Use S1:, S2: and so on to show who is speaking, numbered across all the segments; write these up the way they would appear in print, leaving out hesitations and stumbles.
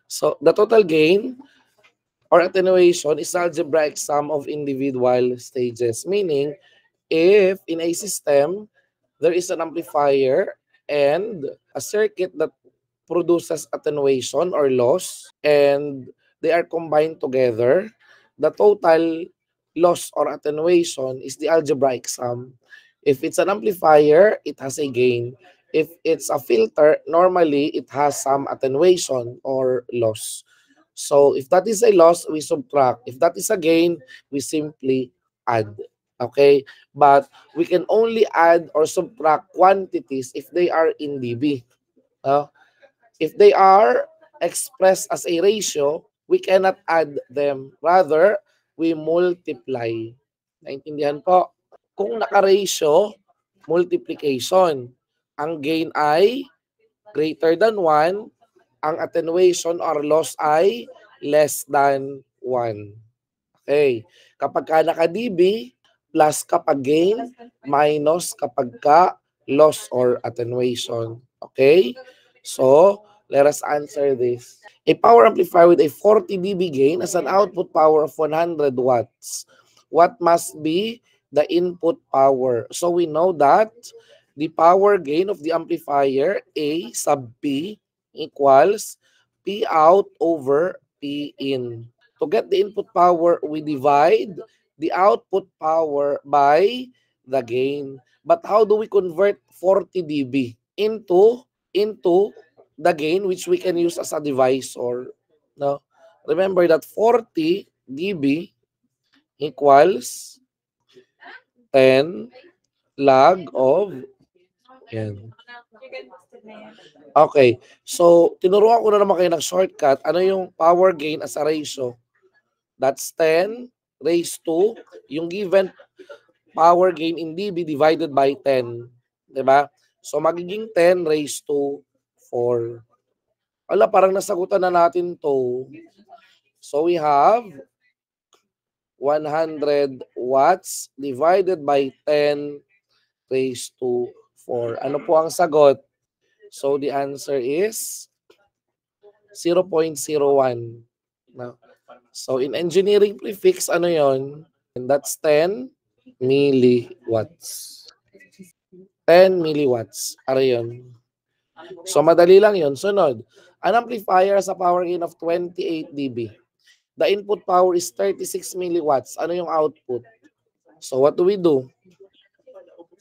S1: So the total gain or attenuation is algebraic sum of individual stages. Meaning, if in a system, there is an amplifier and a circuit that produces attenuation or loss, and they are combined together, the total loss or attenuation is the algebraic sum. If it's an amplifier, it has a gain. If it's a filter, normally it has some attenuation or loss. So if that is a loss, we subtract. If that is a gain, we simply add. Okay? But we can only add or subtract quantities if they are in dB. If they are expressed as a ratio, we cannot add them. Rather, we multiply. Naintindihan po? Kung naka-ratio, multiplication. Ang gain ay greater than 1, ang attenuation or loss ay less than 1. Okay. Kapag ka naka-dB, plus kapag gain, minus kapag ka loss or attenuation. Okay? So, let us answer this. A power amplifier with a 40 dB gain has an output power of 100 watts. What must be the input power? So, we know that the power gain of the amplifier A sub P equals P out over P in. To get the input power, we divide the output power by the gain. But how do we convert 40 dB into the gain, which we can use as a divisor? No? Remember that 40 dB equals 10 log of yan. Okay. So, tinuruan ko na naman kayo ng shortcut. Ano yung power gain as a ratio? That's 10 raised to yung given power gain in dB divided by 10. Diba? So, magiging 10 raised to 4. Ala, parang nasagutan na natin to. So, we have 100 watts divided by 10 raised to 4. Ano po ang sagot? So, the answer is 0.01. No? So, in engineering prefix, ano yon? And that's 10 milliwatts. 10 milliwatts. Ano yun? So, madali lang yun. Sunod. An amplifier sa power gain of 28 dB. The input power is 36 milliwatts. Ano yung output? So, what do we do?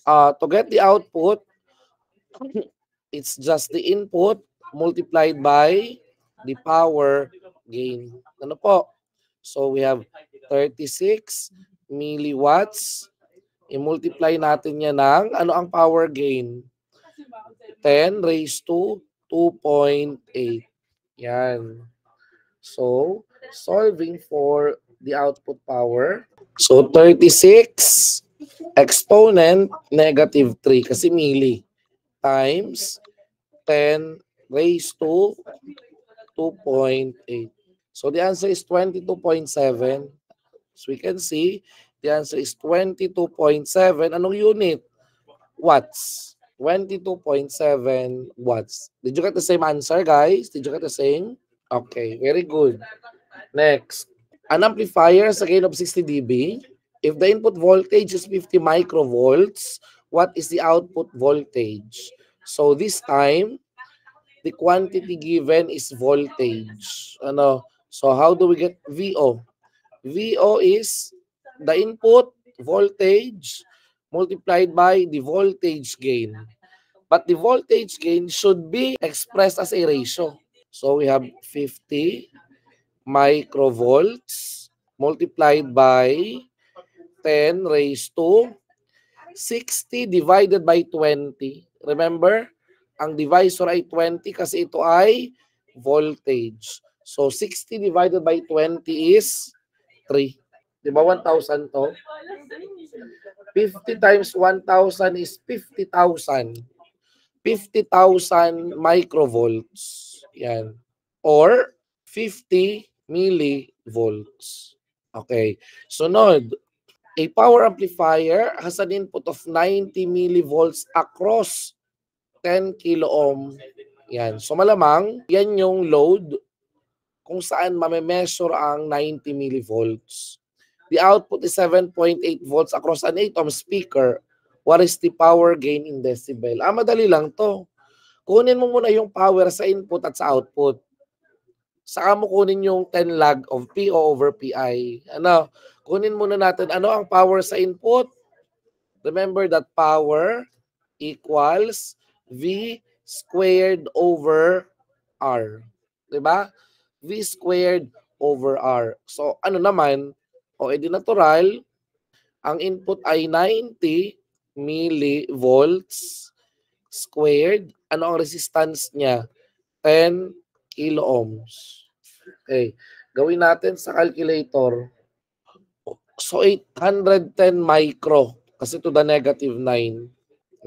S1: To get the output, it's just the input multiplied by the power gain. Ano po? So, we have 36 milliwatts. I-multiply natin yan ng, ano ang power gain? 10 raised to 2.8. Yan. So, solving for the output power. So, 36 exponent negative 3 kasi milli times 10 raised to 2.8. So, the answer is 22.7. So, we can see the answer is 22.7. Anong unit? Watts. 22.7 watts. Did you get the same answer, guys? Did you get the same? Okay, very good. Next. An amplifier sa gain of 60 dB. If the input voltage is 50 microvolts, what is the output voltage? So this time, the quantity given is voltage. Ano? So how do we get VO? VO is the input voltage multiplied by the voltage gain. But the voltage gain should be expressed as a ratio. So we have 50 microvolts multiplied by 10 raised to 60 divided by 20. Remember, ang divisor ay 20 kasi ito ay voltage. So 60 divided by 20 is 3. Diba 1,000 to? 50 times 1,000 is 50,000. 50,000 microvolts. Yan. Or 50 millivolts. Okay. Sunod. A power amplifier has an input of 90 millivolts across 10 kilo ohm. Yan. So malamang, yan yung load kung saan mame-measure ang 90 millivolts. The output is 7.8 volts across an 8-ohm speaker. What is the power gain in decibel? Madali lang to. Kunin mo muna yung power sa input at sa output. Saka mo kunin yung 10 log of PO over PI. Kunin muna natin ano ang power sa input. Remember that power equals V squared over R. Diba? V squared over R. So, ano naman? Edi natural, ang input ay 90 millivolts squared. Ano ang resistance niya? 10 kilo ohms. Okay. Gawin natin sa calculator. So, 810 micro. Kasi to the negative 9.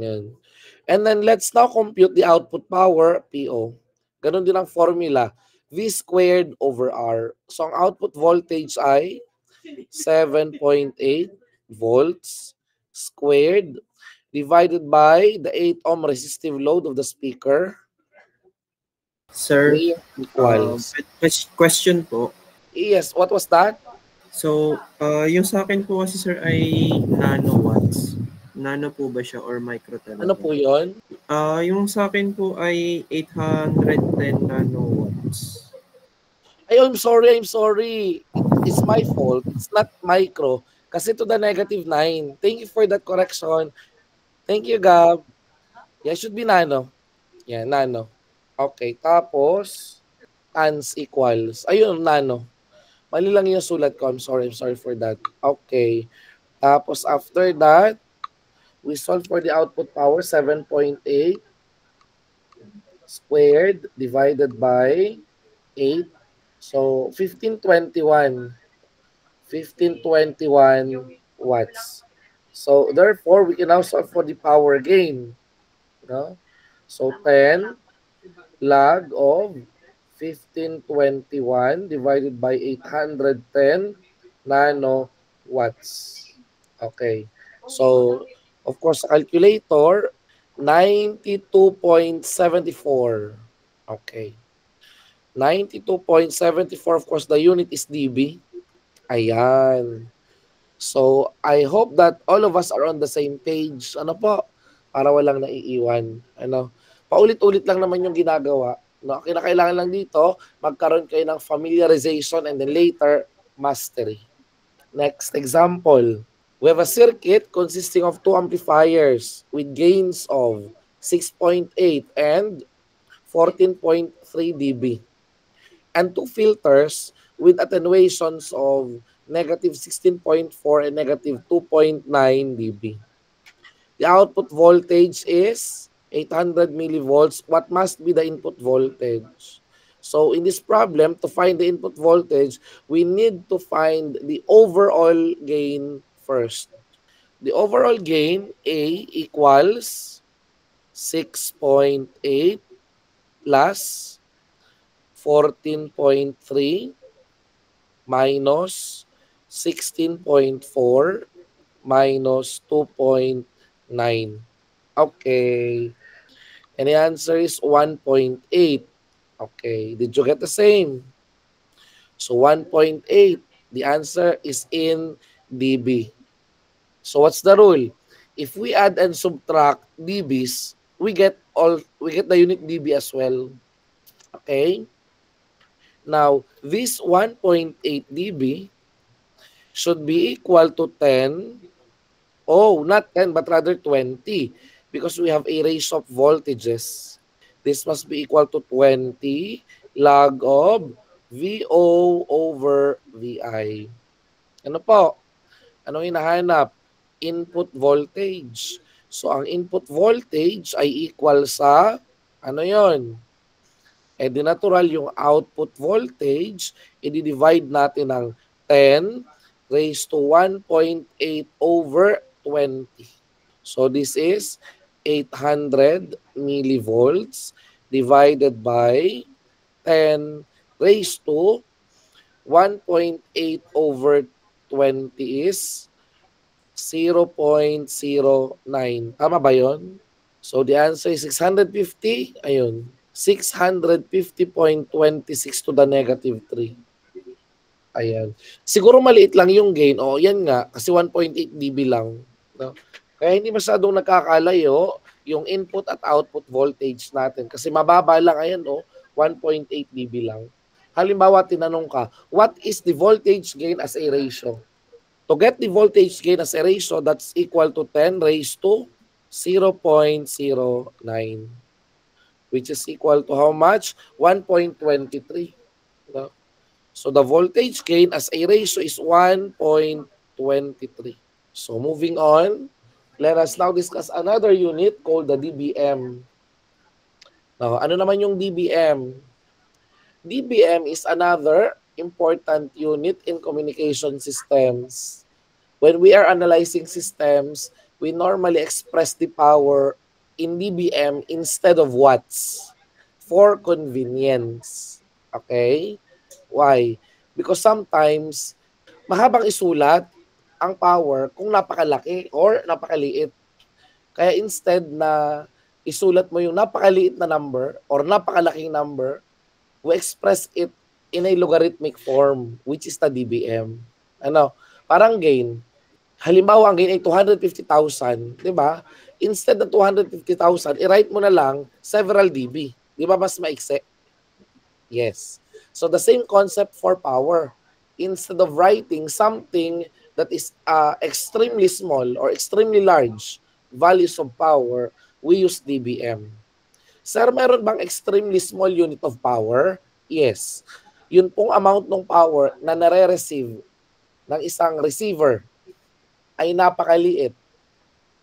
S1: Yan. And then, let's now compute the output power, PO. Ganon din ang formula. V squared over R. So, ang output voltage ay 7.8 volts squared divided by the 8 ohm resistive load of the speaker.
S2: Sir,
S1: equals.
S2: Question po.
S1: Yes, what was that?
S2: So, yung sa akin po kasi sir ay nanowatts. Nano po ba siya or micro talaga?
S1: Ano po yun?
S2: Yung sa akin po ay 810 nanowatts.
S1: Ay, I'm sorry. It's my fault. It's not micro. Kasi to the negative 9. Thank you for that correction. Thank you, Gab. Yeah, should be nano. Yeah, nano. Okay, tapos ans equals. Ayun, nano. Mali lang yung sulat ko. I'm sorry for that. Okay. Tapos after that, we solve for the output power, 7.8 squared divided by 8. So, 1521 watts. So, therefore, we can now solve for the power gain. No? So, 10 log of 1521 divided by 810 nanowatts. Okay. So, of course, calculator, 92.74. Okay. 92.74, of course, the unit is dB. Ayan. So, I hope that all of us are on the same page. Ano po? Para walang naiiwan. Paulit-ulit lang naman yung ginagawa. No? Kinakailangan lang dito, magkaroon kayo ng familiarization and then later, mastery. Next example. We have a circuit consisting of 2 amplifiers with gains of 6.8 and 14.3 dB. And 2 filters with attenuations of negative 16.4 and negative 2.9 dB. The output voltage is 800 millivolts. What must be the input voltage? So in this problem, to find the input voltage, we need to find the overall gain first. The overall gain, A, equals 6.8 plus 14.3 minus 16.4 minus 2.9. Okay. And the answer is 1.8. Okay. Did you get the same? So 1.8. The answer is in dB. So what's the rule? If we add and subtract dBs, we get the unit dB as well. Okay? Now, this 1.8 dB should be equal to 10. Oh, not 10, but rather 20. Because we have a ratio of voltages. This must be equal to 20 log of VO over VI. Ano po? Anong hinahanap? Input voltage. So, ang input voltage ay equal sa, ano yon? Di natural yung output voltage, i-divide natin ng 10 raised to 1.8 over 20. So this is 800 millivolts divided by 10 raised to 1.8 over 20 is 0.09. Tama ba yon? So the answer is 650. Ayun. 650.26 to the negative 3. Ayan. Siguro maliit lang yung gain. O, yan nga. Kasi 1.8 dB lang. No? Kaya hindi masyadong nakakalayo yung input at output voltage natin. Kasi mababa lang. Ayan, 1.8 dB lang. Halimbawa, tinanong ka, what is the voltage gain as a ratio? To get the voltage gain as a ratio, that's equal to 10 raised to 0.09. Which is equal to how much? 1.23. No? So the voltage gain as a ratio is 1.23. So moving on, let us now discuss another unit called the dBm. Now, ano naman yung dBm? dBm is another important unit in communication systems. When we are analyzing systems, we normally express the power in dBm instead of watts for convenience. Okay? Why? Because sometimes, mahabang isulat ang power kung napakalaki or napakaliit. Kaya instead na isulat mo yung napakaliit na number or napakalaking number, we express it in a logarithmic form, which is the dBm. Ano? Parang gain. Halimbawa, ang gain ay 250,000, di ba? Instead ng 250,000, i-write mo na lang several dB. Di ba mas maikse? Yes. So the same concept for power. Instead of writing something that is extremely small or extremely large values of power, we use dBm. Sir, meron bang extremely small unit of power? Yes. Yun pong amount ng power na nare-receive ng isang receiver ay napakaliit.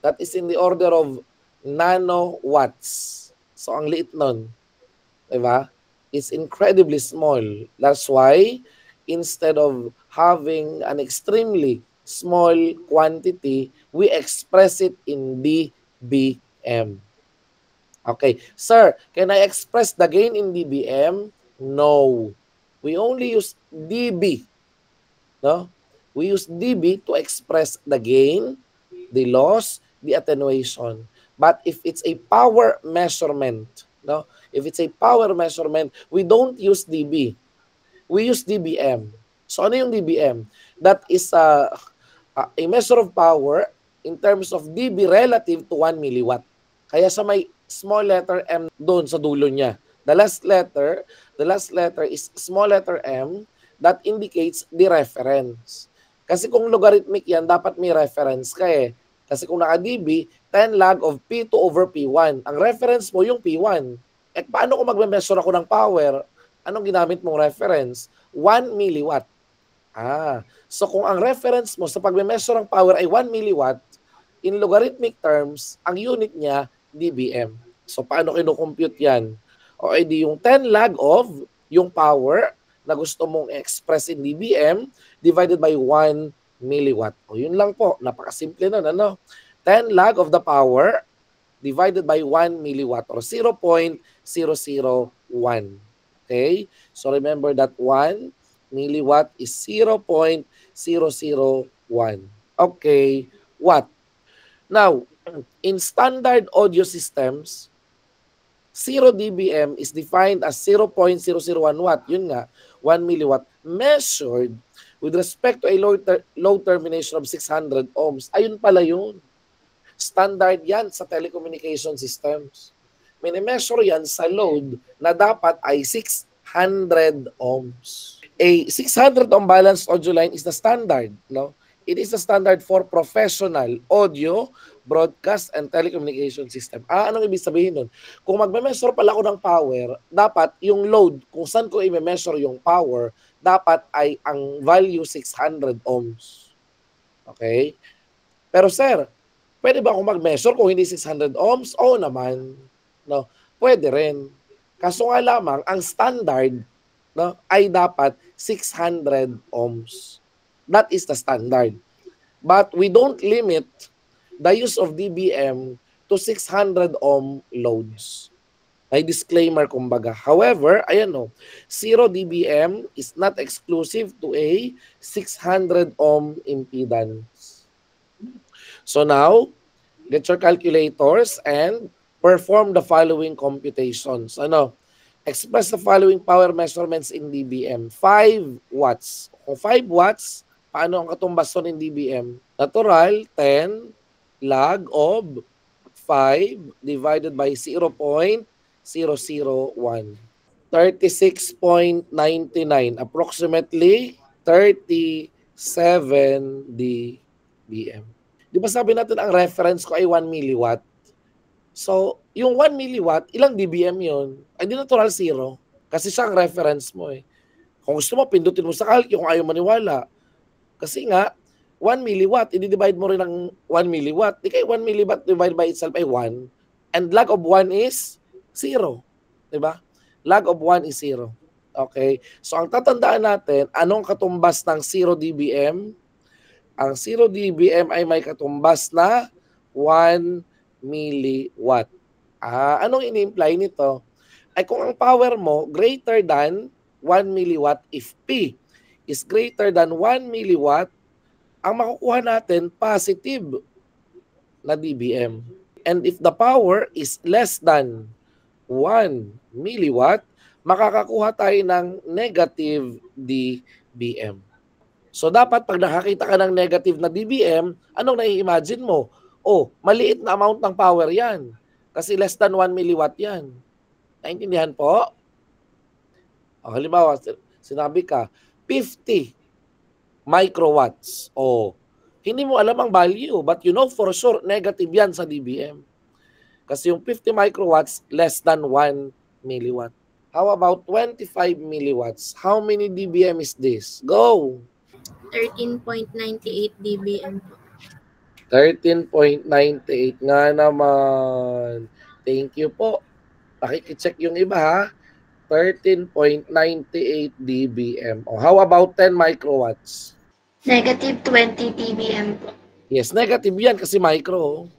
S1: That is in the order of nanowatts. So, ang liit nun. Diba? It's incredibly small. That's why, instead of having an extremely small quantity, we express it in dBm. Okay. Sir, can I express the gain in dBm? No. We only use dB. No? We use dB to express the gain, the loss, the attenuation. But if it's a power measurement, no? If it's a power measurement, we don't use dB. We use dBm. So ano yung dBm? That is a measure of power in terms of dB relative to 1 milliwatt. Kaya sa may small letter m doon sa dulo niya. The last letter is small letter m that indicates the reference. Kasi kung logarithmic yan, dapat may reference ka eh. Kasi kung naka-dB, 10 log of P2 over P1. Ang reference mo yung P1. Eh paano kung magme-measure ako ng power? Anong ginamit mong reference? 1 milliwatt. So kung ang reference mo sa pagme-measure ng power ay 1 milliwatt, in logarithmic terms, ang unit niya, dBm. So paano kino-compute yan? O edi yung 10 log of yung power na gusto mong express in dBm divided by 1 milliwatt. O yun lang po, napakasimple nun, ano? 10 log of the power divided by 1 milliwatt or 0.001. Okay? So remember that 1 milliwatt is 0.001. Okay, watt. Now, in standard audio systems, 0 dBm is defined as 0.001 watt. Yun nga, 1 milliwatt measured with respect to a load termination of 600 ohms. Ayun pala yun. Standard yan sa telecommunication systems. Mini-measure yan sa load na dapat ay 600 ohms. A 600 ohm balanced audio line is the standard. No? It is the standard for professional audio, broadcast, and telecommunication system. Anong ibig sabihin nun? Kung magme-measure pala ako ng power, dapat yung load, kung saan ko i-measure yung power, dapat ay ang value 600 ohms. Okay? Pero sir, pwede ba akong mag-measure kung hindi 600 ohms? Oo naman. No? Pwede rin. Kaso nga lamang, ang standard ay dapat 600 ohms. That is the standard. But we don't limit the use of dBm to 600 ohm loads. May disclaimer kumbaga. However, ayan 0 dBm is not exclusive to a 600 ohm impedance. So now, get your calculators and perform the following computations. Express the following power measurements in dBm. 5 watts. Kung 5 watts, paano ang katumbas nun in dBm? Natural, 10 log of 5 divided by 0.001. 36.99. Approximately 37 dBm. Di ba sabi natin ang reference ko ay 1 milliwatt? So, yung 1 milliwatt, ilang dBm yun? Ay di natural 0. Kasi siya ang reference mo eh. Kung gusto mo, pindutin mo sa calc, kung ayaw maniwala. Kasi nga, 1 milliwatt, i-divide mo rin ng 1 milliwatt. Di kayo 1 milliwatt divided by itself ay 1. And log of 1 is 0. Diba? Log of 1 is 0. Okay? So, ang tatandaan natin, anong katumbas ng 0 dBm? Ang 0 dBm ay may katumbas na 1 milliwatt. Anong ini-imply nito? Ay kung ang power mo greater than 1 milliwatt, if P is greater than 1 milliwatt, ang makukuha natin positive na dBm. And if the power is less than 1 milliwatt, makakakuha tayo ng negative dBm. So dapat pag nakakita ka ng negative na dBm, anong nai-imagine mo? Oh, maliit na amount ng power yan. Kasi less than 1 milliwatt yan. Naintindihan po? Oh, halimbawa, sinabi ka, 50 microwatts. Oh, hindi mo alam ang value, but you know for sure, negative yan sa dBm. Kasi yung 50 microwatts, less than 1 milliwatt. How about 25 milliwatts? How many dBm is this? Go!
S3: 13.98 dBm po.
S1: 13.98 nga naman. Thank you po. Pakikicheck yung iba ha. 13.98 dBm. Oh, how about 10 microwatts?
S3: Negative 20 dBm po.
S1: Yes, negative yan kasi micro.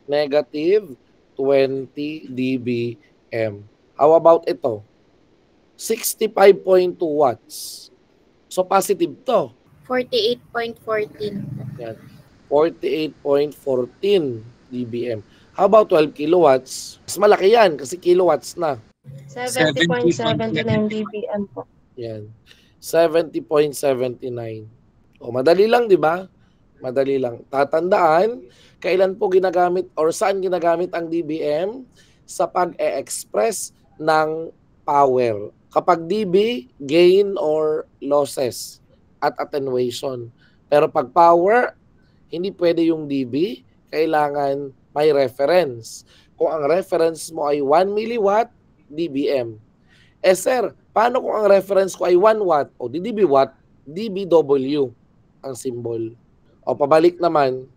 S1: Negative 20 dBm. How about ito? 65.2 watts. So positive to.
S3: 48.14.
S1: Yan. 48.14 dBm. How about 12 kilowatts? Mas malaki yan kasi kilowatts na.
S4: 70.79 dBm po.
S1: Yan. 70.79. O, madali lang, di ba? Madali lang. Tatandaan, kailan po ginagamit or saan ginagamit ang dBm? Sa pag-e-express ng power. Kapag dB, gain or losses at attenuation. Pero pag power, hindi pwede yung dB, kailangan may reference. Kung ang reference mo ay 1 milliwatt, dBm. Eh sir, paano kung ang reference ko ay 1 watt o dB watt, dBW ang symbol. O pabalik naman,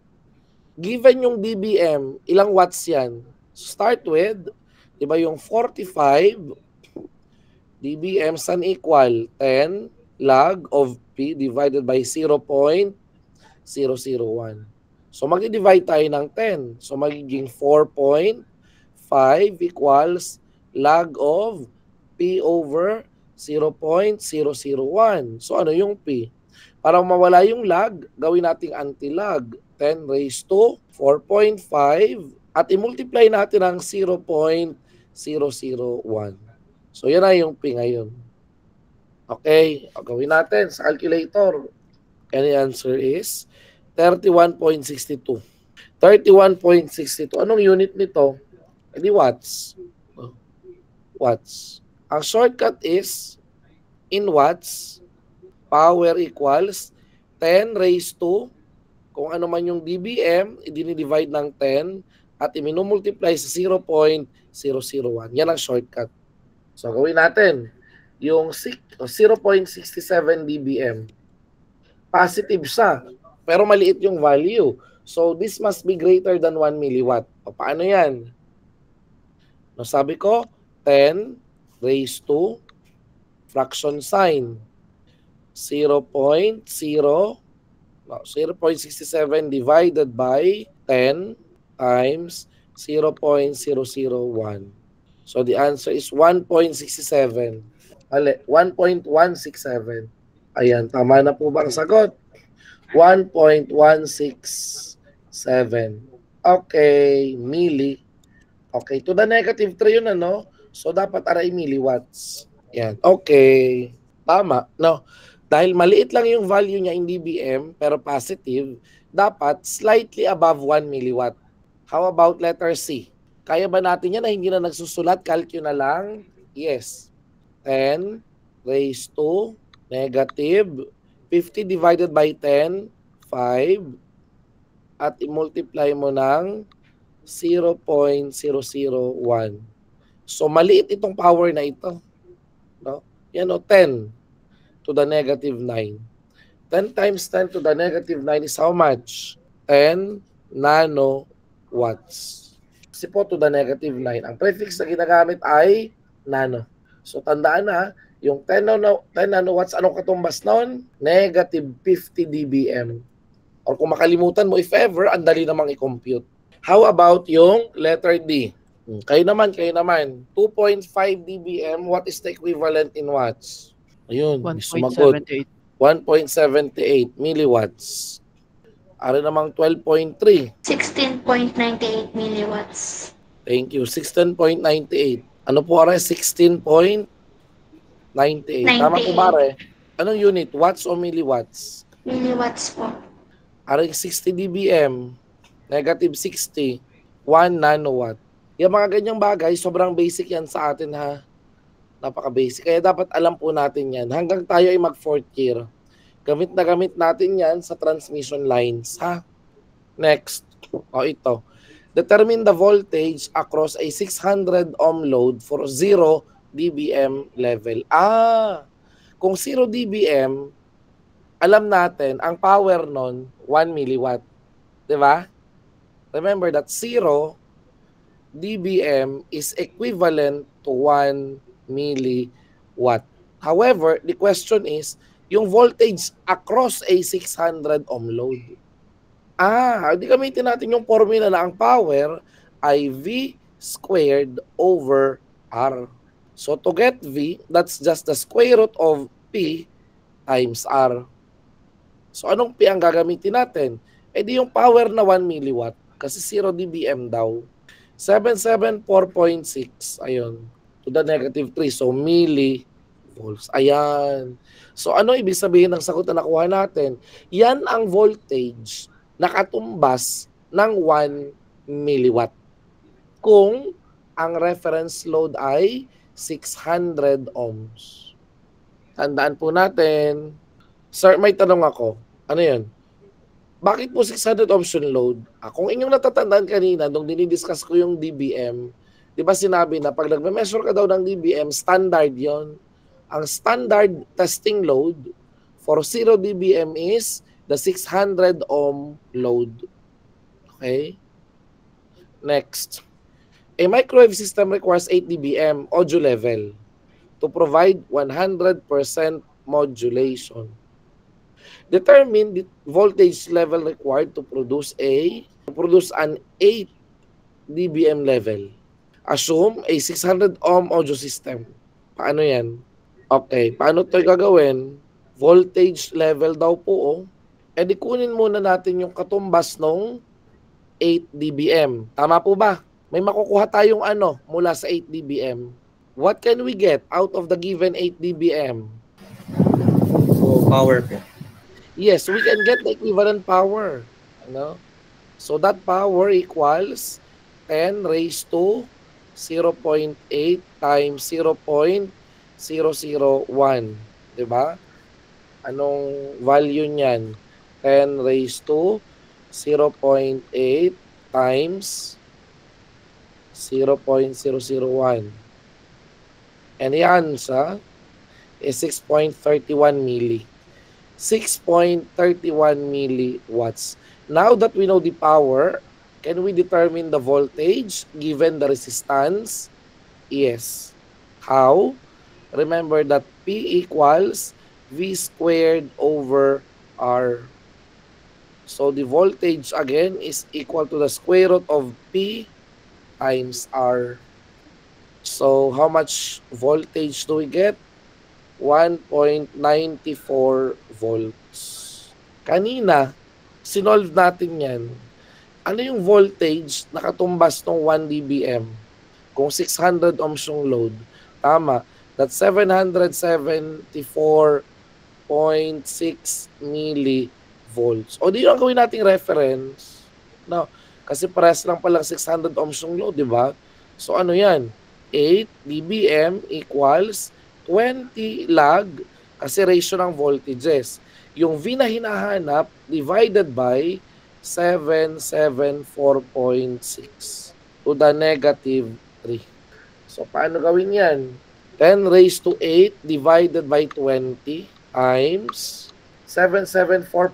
S1: given yung dBm, ilang watts yan? Start with, di ba yung 45 dBm san equal 10 log of P divided by 0.001. So mag-divide tayo ng 10. So magiging 4.5 equals log of P over 0.001. So ano yung P? Para mawala yung log, gawin nating anti-log. 10 raised to 4.5 at i-multiply natin ang 0.001. So yan na yung P ngayon. Okay, gawin natin sa calculator. And the answer is 31.62. 31.62. Anong unit nito? Edi watts. Watts. Ang shortcut is in watts, power equals 10 raised to, kung ano man yung dBm, i-divide ng 10 at i-multiply sa 0.001. Yan ang shortcut. So gawin natin yung 0.67 dBm. Positive siya, pero maliit yung value. So this must be greater than 1 milliwatt. O paano yan? No, sabi ko, 10 raised to fraction sign 0.67 divided by 10 times 0.001. So the answer is 1.67. 1.167. Ayan, tama na po ba ang sagot? 1.167. Okay, milli. Okay, to the negative 3 yun ano. So, dapat aray milliwatts. Yan. Okay. Tama. No? Dahil maliit lang yung value niya in dBm, pero positive, dapat slightly above 1 milliwatt. How about letter C? Kaya ba natin yan na hindi na nagsusulat? Calculate na lang? Yes. 10 raised to negative 50 divided by 10, 5. At i-multiply mo ng 0.001. So, maliit itong power na ito. No? Yan o, 10 to the negative 9. 10 times 10 to the negative 9 is how much? 10 nanowatts. Kasi po to the negative 9. Ang prefix na ginagamit ay nano. So, tandaan na, yung 10 nanowatts, anong katumbas nun? Negative 50 dBm. Or kung makalimutan mo, if ever, ang dali namang i-compute. How about yung letter D? Kayo naman. 2.5 dBm, what is the equivalent in watts? Ayun, sumagot. 1.78 milliwatts. Ari namang 12.3.
S3: 16.98 milliwatts.
S1: Thank you. 16.98. Ano po are? 16.98. Tama po ba are? Anong unit? Watts o milliwatts?
S3: Milliwatts po.
S1: Are 60 dBm. Negative 60. 1 nanowatt. Yung mga ganyang bagay, sobrang basic yan sa atin ha. Napaka-basic. Kaya dapat alam po natin yan. Hanggang tayo ay mag-4th year. Gamit na gamit natin yan sa transmission lines. Ha? Next. O ito. Determine the voltage across a 600 ohm load for 0 dBm level. Kung 0 dBm, alam natin, ang power nun, 1 milliwatt. Diba? Remember that 0 dBm is equivalent to 1 milliwatt. However, the question is, yung voltage across a 600 ohm load. Di gamitin natin yung formula na ang power ay V squared over R. So to get V, that's just the square root of P times R. So anong P ang gagamitin natin? Di yung power na 1 milliwatt kasi 0 dBm daw. 774.6, ayun, to the negative 3, so millivolts. Ayan. So ano ibig sabihin ng sagot na nakuha natin? Yan ang voltage na katumbas ng 1 milliwatt. Kung ang reference load ay 600 ohms. Tandaan po natin. Sir, may tanong ako. Ano yun? Bakit po 600 ohms yung load? Kung inyong natatandaan kanina, nung dinidiscuss ko yung dBm, di ba sinabi na pag nagme-measure ka daw ng dBm, standard yon. Ang standard testing load for 0 dBm is the 600 ohm load. Okay? Next. A microwave system requires 8 dBm audio level to provide 100% modulation. Determine the voltage level required to produce an 8 dBm level. Assume a 600 ohm audio system. Paano yan? Okay, paano ito gagawin? Voltage level daw po. Di kunin muna natin yung katumbas ng 8 dBm. Tama po ba? May makukuha tayong mula sa 8 dBm. What can we get out of the given 8 dBm?
S2: So, power po.
S1: Yes, we can get the equivalent power. So that power equals 10 raised to 0.8 times 0.001. Diba? Anong value niyan? 10 raised to 0.8 times 0.001. And the answer is 6.31 milli. 6.31 milliwatts. Now that we know the power, can we determine the voltage given the resistance? Yes. How? Remember that P equals V squared over R. So the voltage again is equal to the square root of P times R. So how much voltage do we get? 1.94 volts. Kanina, sinolve natin yan. Ano yung voltage na katumbas ng 1 dBm? Kung 600 ohms yung load, tama, that's 774.6 millivolts. O di yun ang gawin nating reference. No, kasi parehas lang palang 600 ohms yung load, di ba? So ano yan? 8 dBm equals 20 lag kasi ratio ng voltages. Yung V na hinahanap divided by 774.6 to the negative 3. So, paano gawin yan? 10 raised to 8 divided by 20 times 774.6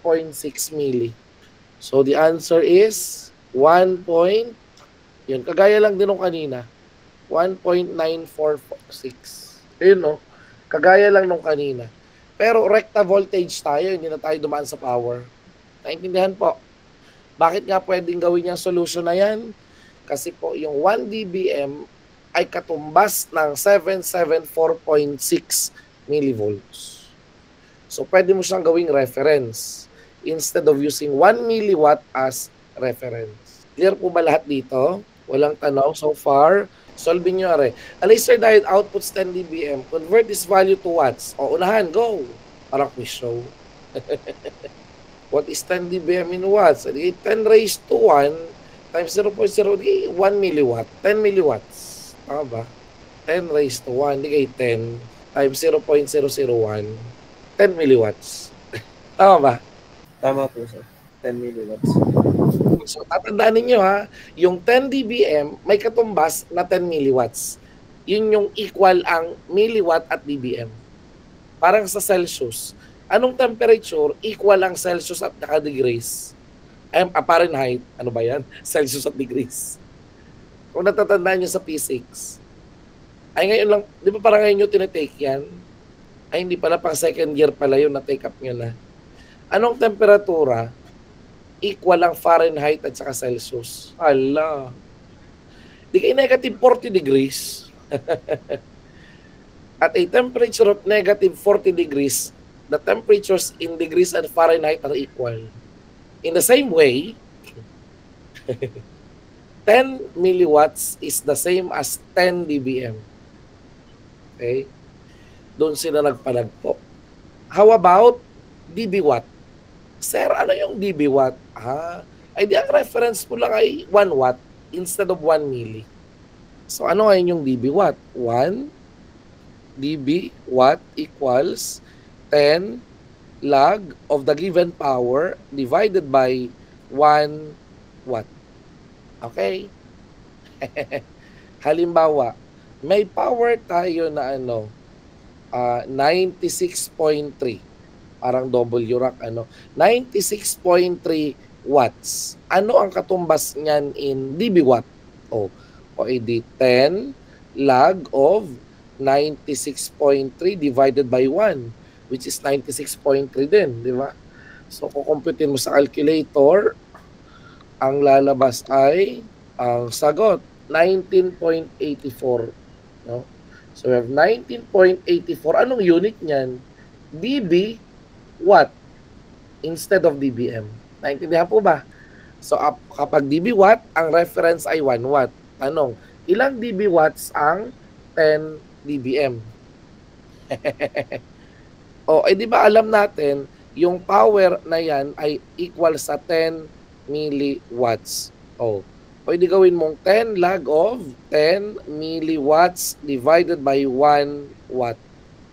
S1: milli. So, the answer is 1. Yun, kagaya lang din nung kanina. 1.946. Ayun, no? Kagaya lang nung kanina. Pero recta voltage tayo, hindi na tayo dumaan sa power. Naintindihan po? Bakit nga pwedeng gawin yung solution na yan? Kasi po, yung 1 dBm ay katumbas ng 774.6 millivolts. So, pwede mo siyang gawing reference instead of using 1 milliwatt as reference. Clear po ba lahat dito? Walang tanong so far. Solving nyo are. A laser diode outputs 10 dBm. Convert this value to watts. O, unahan, go. Parang quiz show. What is 10 dBm in watts? 10 raised to 1 times 0.0, 1 milliwatt. 10 milliwatts. Tama ba? 10 raised to 1, di kay 10 times 0.001. 10 milliwatts. Tama ba?
S2: Tama po, sir. 10 milliwatts.
S1: So, tatandaan ninyo ha, yung 10 dBm may katumbas na 10 milliwatts. Yun yung equal ang milliwatt at dBm. Parang sa Celsius. Anong temperature equal ang Celsius at degrees? Fahrenheit. Ano ba yan? Celsius at degrees. Kung natatandaan nyo sa P6. Ay ngayon lang, di ba parang ngayon nyo tinitake yan? Ay hindi pala, pang second year pala yun, na-take up nyo na. Anong temperatura equal ang Fahrenheit at saka Celsius? Ala. Di kayo negative 40 degrees. At a temperature of negative 40 degrees, the temperatures in degrees and Fahrenheit are equal. In the same way, 10 milliwatts is the same as 10 dBm. Okay? Doon sila nagpalagpo. How about dB watt? Sir, ano yung dB watt? Ay di ang reference mo lang ay 1 watt instead of 1 milli. So ano ngayon yung dB watt? 1 dB watt equals 10 log of the given power divided by 1 watt. Okay? Halimbawa, may power tayo na 96.3. Parang W rack 96.3 watts. Ano ang katumbas niyan in dB watt? O edi 10 log of 96.3 divided by 1, which is 96.3 din, di ba? So kukumputin mo sa calculator, ang lalabas ay ang sagot 19.84, no? So we have 19.84. Anong unit niyan? dB watt instead of dBm. Naintindihan po ba? So kapag dB watt, ang reference ay 1 watt. Tanong, ilang dB watts ang 10 dBm? Di ba alam natin, yung power na yan ay equal sa 10 milliwatts. Pwede gawin mong 10 log of 10 milliwatts divided by 1 watt.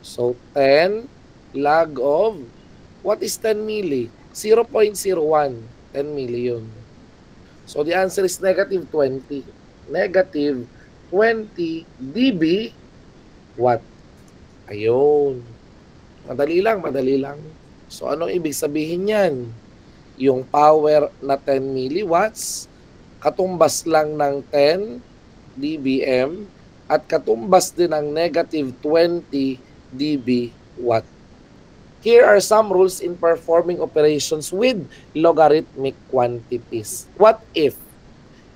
S1: So 10 log of, what is 10 milli? 0.01. 10 milli yun. So the answer is negative 20. Negative 20 dB watt. Ayun. Madali lang, madali lang. So anong ibig sabihin yan? Yung power na 10 milliwatts, katumbas lang ng 10 dBm at katumbas din ng negative 20 dB watt. Here are some rules in performing operations with logarithmic quantities. What if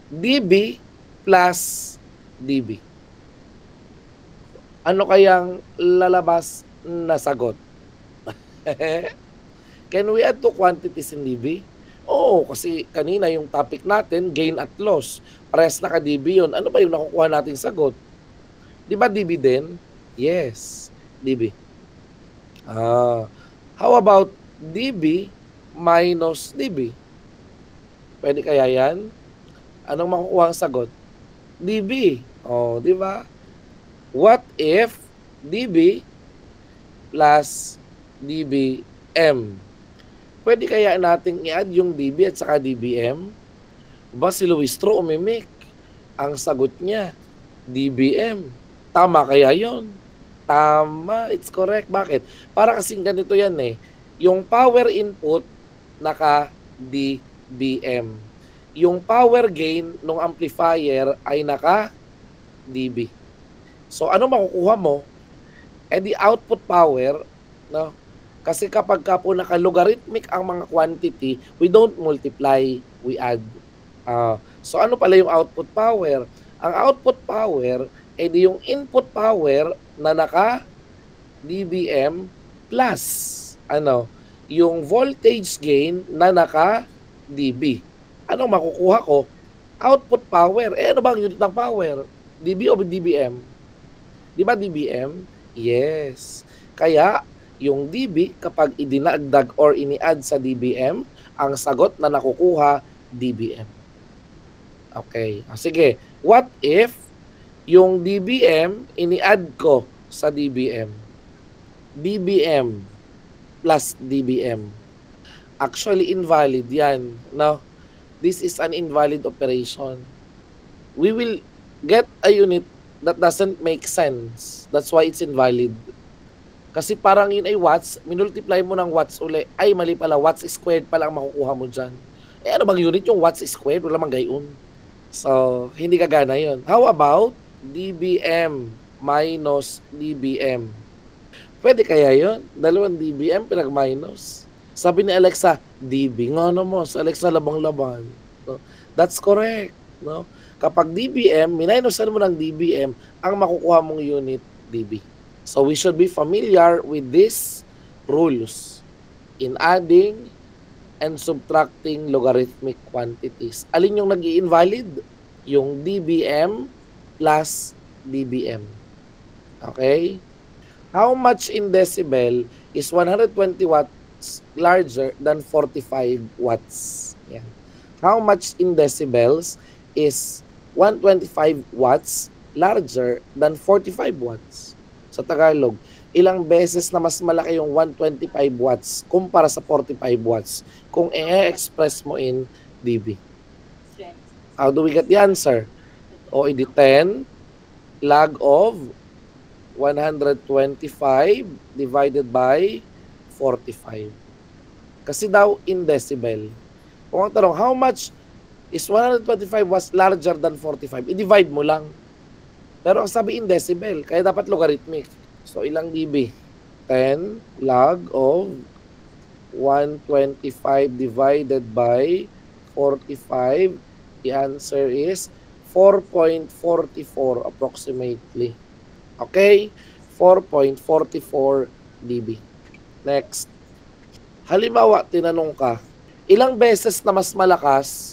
S1: dB plus dB? Ano kayang lalabas na sagot? Can we add two quantities in dB? Oo, kasi kanina yung topic natin, gain at loss. Parehas naka-DB yun. Ano ba yung nakukuha nating sagot? Di ba DB din? Yes, DB. How about DB minus DB? Pwede kaya yan? Anong makukuha ang sagot? DB. Oh, di ba? What if DB plus DBM? Pwede kaya nating i-add yung DB at saka DBM? Ba si Luistro umimik? Ang sagot niya, DBM. Tama kaya yon? Tama, it's correct. Bakit? Para kasing ganito yan eh. Yung power input, naka-DBM. Yung power gain ng amplifier ay naka-DB. So, ano makukuha mo? The output power, no? Kasi kapag ka po naka-logarithmic ang mga quantity, we don't multiply, we add. So, ano pala yung output power? Ang output power ay yung input power na naka-DBM plus yung voltage gain na naka-DB. Anong makukuha ko? Output power. Ano bang unit ng power? DB o DBM? Di ba DBM? Yes. Kaya, yung DB, kapag idinagdag or ini-add sa DBM, ang sagot na nakukuha, DBM. Okay. Sige. What if yung DBM, ini-add ko sa DBM? DBM plus DBM. Actually, invalid yan. No? This is an invalid operation. We will get a unit that doesn't make sense. That's why it's invalid. Kasi parang yun ay watts, minultiply mo ng watts uli, ay mali pala, watts squared pala ang makukuha mo dyan. Ano bang unit yung watts squared? Wala mang gayon. So, hindi kagana yun. How about DBM minus DBM? Pwede kaya yun? Dalawang DBM pinag-minus. Sabi ni Alexa, DB. Nga naman, sa Alexa labang-laban. No? That's correct. No? Kapag DBM, minusan mo ng DBM, ang makukuha mong unit, DB. So we should be familiar with these rules in adding and subtracting logarithmic quantities. Alin yung nag-i-invalid? Yung DBM plus DBM. Okay? How much in decibel is 120 watts larger than 45 watts? Yan. How much in decibels is 125 watts larger than 45 watts? Sa Tagalog, ilang beses na mas malaki yung 125 watts kumpara sa 45 watts kung i-express mo in dB. How do we get the answer? O edi 10 log of 125 divided by 45. Kasi daw in decibel. Kung ang tanong, how much is 125 watts larger than 45? I-divide mo lang. Pero ang sabi in decibel, kaya dapat logarithmic. So, ilang dB? 10 log of 125 divided by 45. The answer is 4.44 approximately. Okay? 4.44 dB. Next. Halimbawa, tinanong ka, ilang beses na mas malakas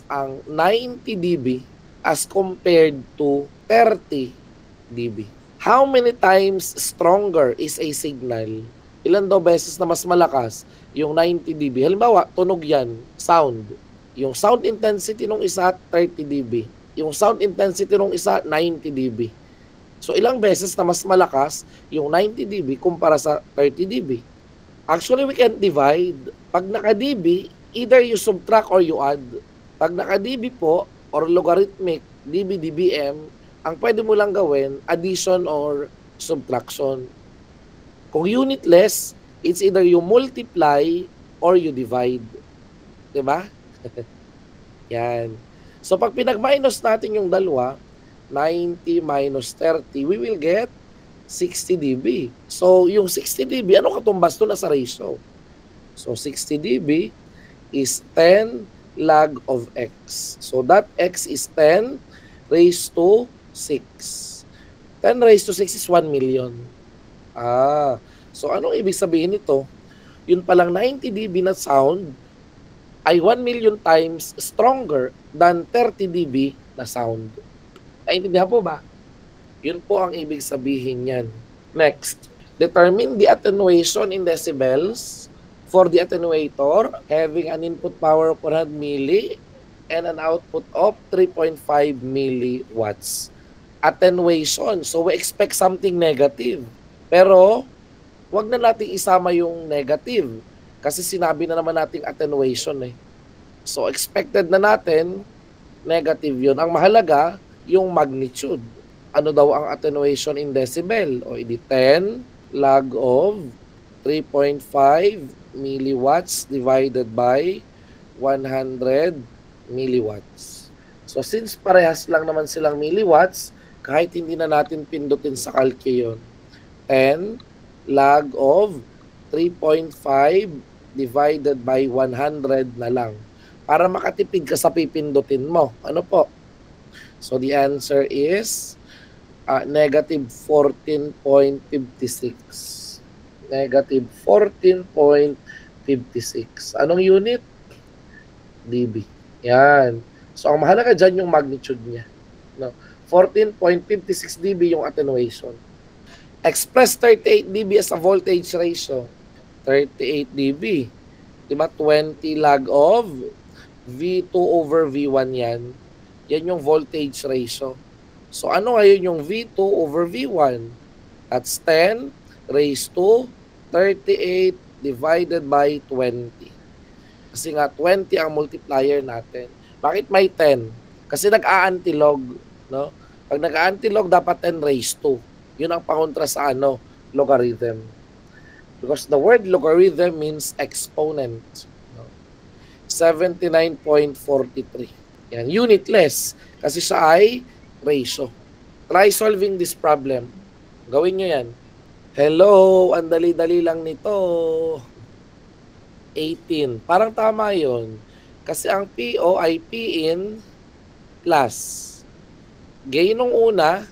S1: ang 90 dB as compared to 30 dB. How many times stronger is a signal? Ilan daw beses na mas malakas yung 90 dB? Halimbawa, tunog yan, sound. Yung sound intensity nung isa, 30 dB. Yung sound intensity nung isa, 90 dB. So, ilang beses na mas malakas yung 90 dB kumpara sa 30 dB? Actually, we can't divide. Pag naka-dB, either you subtract or you add. Pag naka-dB po, or logarithmic, dB, dBm, ang pwede mo lang gawin, addition or subtraction. Kung unitless, it's either you multiply or you divide. Diba? Yan. So, pag pinag-minus natin yung dalawa, 90 minus 30, we will get 60 dB. So, yung 60 dB, ano katumbas doon na sa ratio? So, 60 dB is 10 log of x. So, that x is 10 raised to 6. 10 raised to 6 is 1 million. So, anong ibig sabihin nito? yun palang 90 dB na sound ay 1 million times stronger than 30 dB na sound. Naintindihan po ba? Yun po ang ibig sabihin yan. Next, determine the attenuation in decibels for the attenuator having an input power of 100 milli and an output of 3.5 milliwatts. Attenuation. So we expect something negative. Pero wag na nating isama yung negative kasi sinabi na naman nating attenuation eh. So expected na natin negative yun. Ang mahalaga yung magnitude. Ano daw ang attenuation in decibel? O edi 10 log of 3.5 milliwatts divided by 100 milliwatts. So since parehas lang naman silang milliwatts, kahit hindi na natin pindutin sa calci yun, 10 log of 3.5 divided by 100 na lang. Para makatipid ka sa pipindutin mo. Ano po? So the answer is negative 14.56. Negative 14.56. Anong unit? dB. Yan. So ang mahalaga dyan yung magnitude niya. No? 14.56 dB yung attenuation. Express 38 dB as a voltage ratio. 38 dB. Diba? 20 log of V2 over V1 yan. Yan yung voltage ratio. So ano ngayon yung V2 over V1? That's 10 raised to 38 divided by 20. Kasi nga 20 ang multiplier natin. Bakit may 10? Kasi nag-a-antilog, no? Pag nag-a-antilog dapat 10 raised to. Yun ang pangontra sa logarithm. Because the word logarithm means exponent. No? 79.43. Yan, unitless. Kasi siya ay ratio. Try solving this problem. Gawin nyo yan. Hello, ang dali-dali lang nito. 18. Parang tama yun. Kasi ang PO ay Pin plus gain nung una,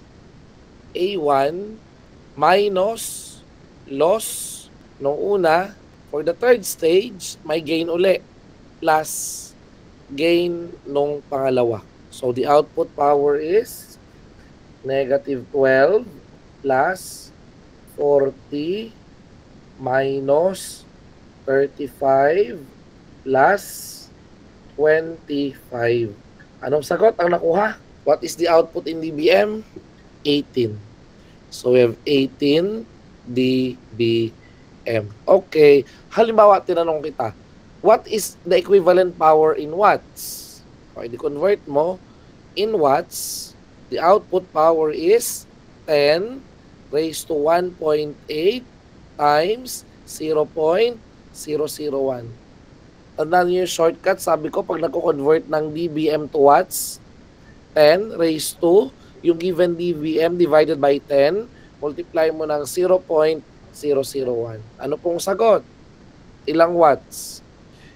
S1: A1 minus loss nung una. For the third stage, may gain uli plus gain nung pangalawa. So the output power is negative 12 plus 40 minus 35 plus 25. Anong sagot ang nakuha? What is the output in dBm? 18. So we have 18 dBm. Okay. Halimbawa, tinanong kita, what is the equivalent power in watts? Okay, di-convert mo in watts. The output power is 10 raised to 1.8 times 0.001. Tandaan niyo yung shortcut. Sabi ko, pag nagko-convert ng dBm to watts, 10 raised to, yung given dBm divided by 10, multiply mo ng 0.001. Ano pong sagot? Ilang watts?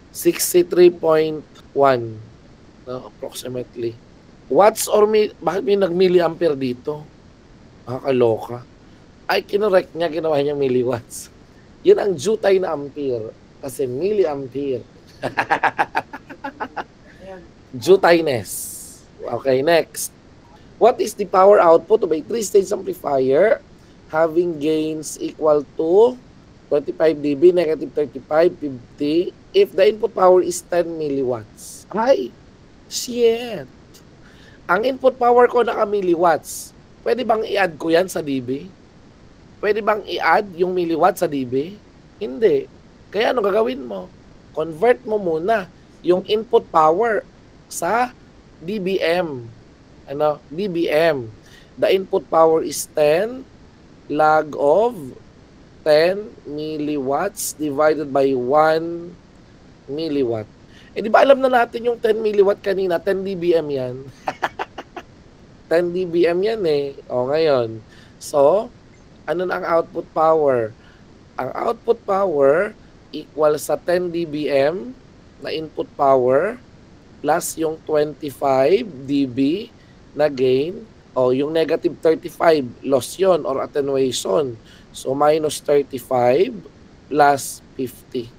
S1: 63.1. No, approximately. Watts or bakit may nag-milliampere dito? Nakakaloka. Ay, kinorek niya, ginawa niya milliwatts. Yun ang jutay na ampere. Kasi milliampere. Jutyness. Okay, next. What is the power output of a 3-stage amplifier having gains equal to 25 dB, negative 35, 50, if the input power is 10 milliwatts? Ay, shit. Ang input power ko naka-milliwatts. Pwede bang i-add ko yan sa dB? Pwede bang i-add yung milliwatts sa dB? Hindi. Kaya ano gagawin mo? Convert mo muna yung input power sa dBm. dBm. The input power is 10 log of 10 milliwatts divided by 1 milliwatt. Eh di ba alam na natin yung 10 milliwatt kanina, 10 dBm yan. 10 dBm yan eh. O ngayon. So, ano na ang output power? Ang output power equal sa 10 dBm na input power plus yung 25 dB na gain o yung negative 35 loss yon or attenuation. So minus 35 plus 50.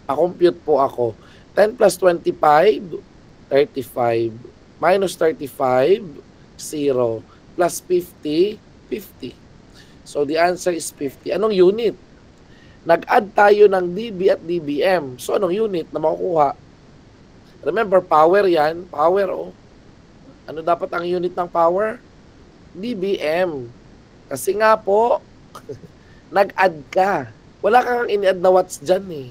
S1: Pa-compute po ako. 10 plus 25, 35. Minus 35, 0. Plus 50, 50. So the answer is 50. Anong unit? Nag-add tayo ng dB at dBm. So anong unit na makukuha? Remember, power yan. Power, oh. Ano dapat ang unit ng power? dBm. Kasi nga po, nag-add ka. Wala kang ini-add na watts dyan eh.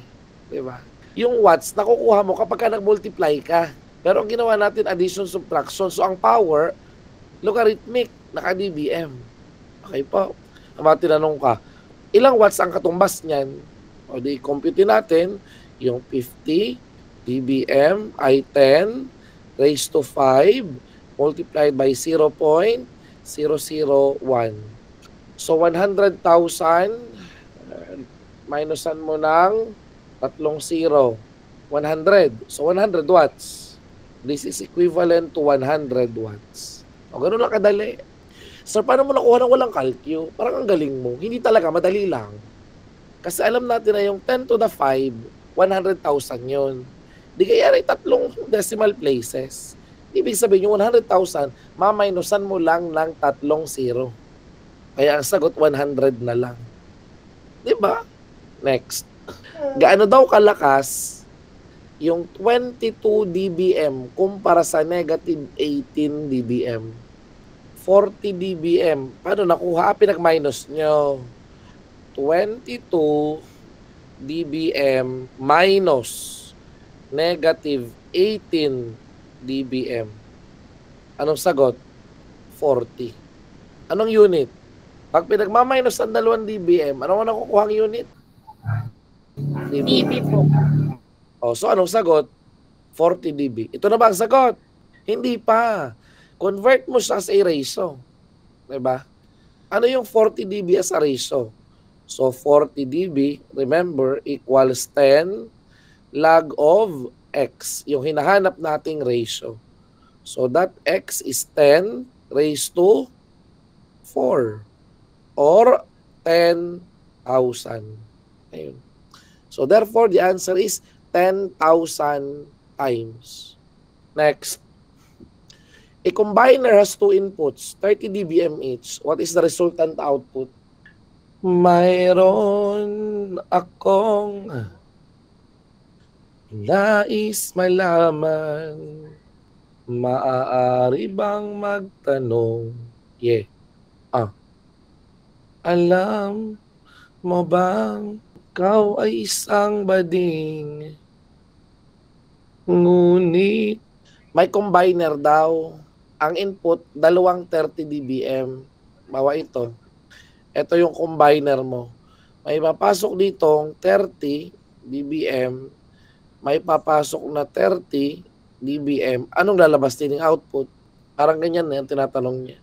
S1: Diba? Yung watts, nakukuha mo kapag ka nag-multiply ka. Pero ang ginawa natin, addition, subtraction. So ang power, logarithmic, naka-dBm. Okay po. Ang tinanong ka, ilang watts ang katumbas niyan? O di, compute natin, yung 50 dBm ay 10 raised to 5 multiplied by 0.001. So 100,000 minusan mo ng 3 0. 100. So 100 watts. This is equivalent to 100 watts. O ganun lang kadali. Sir, paano mo nakuha ng walang calcu? Parang ang galing mo. Hindi talaga, madali lang. Kasi alam natin na yung 10 to the 5, 100,000 yun. Di kaya rin 3 decimal places. Ibig sabihin, yung 100,000, maminusan mo lang ng 3 0. Kaya ang sagot, 100 na lang. Diba? Next. Gaano daw kalakas yung 22 dBm kumpara sa negative 18 dBm? 40 dBm. Paano nakuha? Pinag-minus nyo. 22 dBm minus negative 18 dBm. Anong sagot? 40. Anong unit? Pag pinagmaminus ang 2 dBm, ano ang nakukuha ang unit?
S4: dB po.
S1: O, so anong sagot? 40 dB. Ito na ba ang sagot? Hindi pa. Convert mo siya as a ratio. Diba? Ano yung 40 dB as a ratio? So, 40 dB, remember, equals 10 log of x. Yung hinahanap nating ratio. So, that x is 10 raised to 4. Or 10,000. Ayun. So, therefore, the answer is 10,000 times. Next. A combiner has 2 inputs, 30 dBm each. What is the resultant output? Mayroon akong nais malaman. Maaari bang magtanong? Yeah. Alam mo bang ikaw ay isang bading? Ngunit may combiner daw. Ang input, 2 30 dBm. Bawa ito. Ito yung combiner mo. May papasok ditong 30 dBm. May papasok na 30 dBm. Anong lalabas din yung output? Parang ganyan na yung tinatanong niya.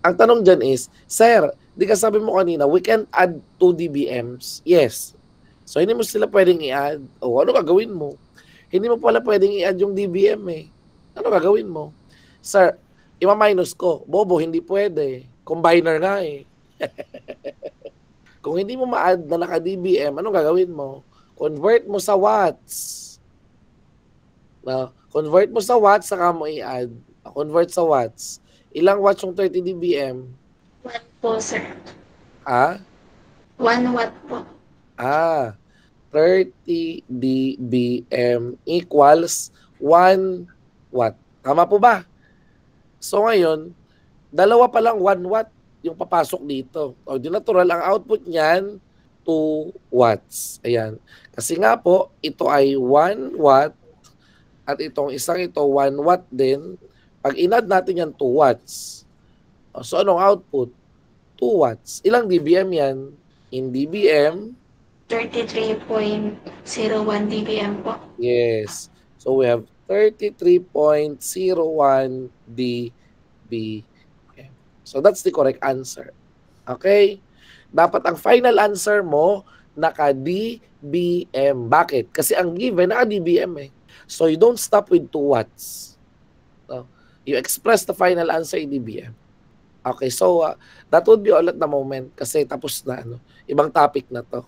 S1: Ang tanong dyan is, Sir, di ka sabi mo kanina, we can add 2 dBms. Yes. So, hindi mo sila pwedeng i-add. O, ano gagawin mo? Hindi mo pala pwedeng i-add yung dBm eh. Ano gagawin mo? Sir, ima-minus ko. Bobo, hindi pwede. Combiner nga eh. Kung hindi mo ma-add na naka-dBm, anong gagawin mo? Convert mo sa watts. No? Convert mo sa watts, saka mo i-add. Convert sa watts. Ilang watts yung 30 dBm?
S3: 1 po, sir.
S1: 1
S3: watt po.
S1: 30 dBm equals 1 watt. Tama po ba? So ngayon, dalawa pa lang 1 watt yung papasok dito. O di natural, ang output niyan, 2 watts. Ayan. Kasi nga po, ito ay 1 watt at itong isang ito, 1 watt din. Pag in-add natin yan, 2 watts. So anong output? 2 watts. Ilang dBm yan? In dBm?
S3: 33.01 dBm po.
S1: Yes. So we have 33.01 dBm. So that's the correct answer. Okay? Dapat ang final answer mo naka-dBm. Bakit? Kasi ang given naka-dBm eh. So you don't stop with 2 watts. No? You express the final answer in dBm. Okay, so that would be all at the moment kasi tapos na ibang topic na to.